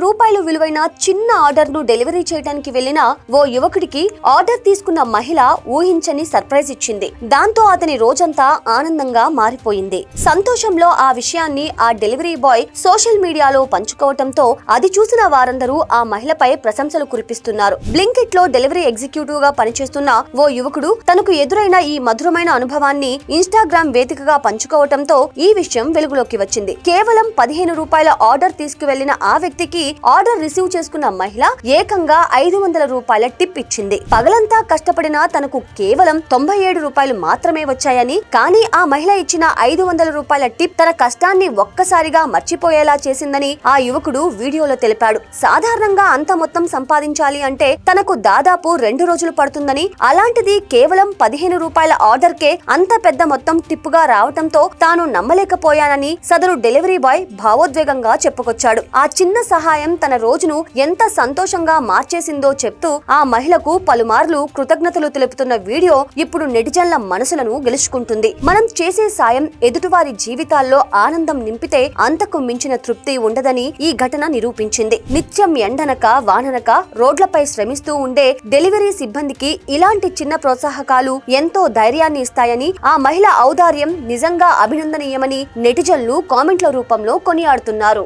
రూపాయలు విలువైన చిన్న ఆర్డర్ ను డెలివరీ చేయడానికి వెళ్లిన ఓ యువకుడికి ఆర్డర్ తీసుకున్న మహిళ ఊహించని సర్ప్రైజ్ ఇచ్చింది. దాంతో అతని రోజంతా ఆనందంగా మారిపోయింది. సంతోషంలో ఆ విషయాన్ని ఆ డెలివరీ బాయ్ సోషల్ మీడియాలో పంచుకోవటంతో అది చూసిన వారందరూ ఆ మహిళపై ప్రశంసలు కురిపిస్తున్నారు. బ్లింకిట్ లో డెలివరీ ఎగ్జిక్యూటివ్ గా పనిచేస్తున్న ఓ యువకుడు తనకు ఎదురైన ఈ మధురమైన అనుభవాన్ని ఇన్స్టాగ్రామ్ వేదికగా పంచుకోవటంతో ఈ విషయం వెలుగులోకి వచ్చింది. కేవలం రూపాయల ఆర్డర్ తీసుకువెళ్లిన ఆ వ్యక్తికి ఆర్డర్ రిసీవ్ చేసుకున్న మహిళ ఏకంగా రూపాయల టిప్ ఇచ్చింది. పగలంతా కష్టపడినా తనకు కేవలం రూపాయలు మాత్రమే వచ్చాయని, కానీ ఆ మహిళ ఇచ్చిన రూపాయల టిప్ తన కష్టాన్ని ఒక్కసారిగా మర్చిపోయేలా చేసిందని ఆ యువకుడు వీడియోలో తెలిపాడు. సాధారణంగా అంత మొత్తం సంపాదించాలి అంటే తనకు దాదాపు 2 రోజులు పడుతుందని, అలాంటిది కేవలం రూపాయల ఆర్డర్ కే అంత పెద్ద మొత్తం టిప్ గా రావటంతో తాను నమ్మలేకపోయానని సదరు డెలివరీ బాయ్ భావోద్వేగంగా చెప్పుకొచ్చాడు. ఆ చిన్న సహాయం తన రోజును ఎంత సంతోషంగా మార్చేసిందో చెప్తూ ఆ మహిళకు పలుమార్లు కృతజ్ఞతలు తెలుపుతున్న వీడియో ఇప్పుడు నెటిజన్ల మనసులను గెలుచుకుంటుంది. మనం చేసే సాయం ఎదుటివారి జీవితాల్లో ఆనందం నింపితే అంతకు మించిన తృప్తి ఉండదని ఈ ఘటన నిరూపించింది. నిత్యం ఎండనక వాననక రోడ్లపై శ్రమిస్తూ ఉండే డెలివరీ సిబ్బందికి ఇలాంటి చిన్న ప్రోత్సాహకాలు ఎంతో ధైర్యాన్ని ఇస్తాయని, ఆ మహిళ ఔదార్యం నిజంగా అభినందనీయమని నెటిజన్లు కామెంట్ల రూపంలో కొనియాడుతున్నారు.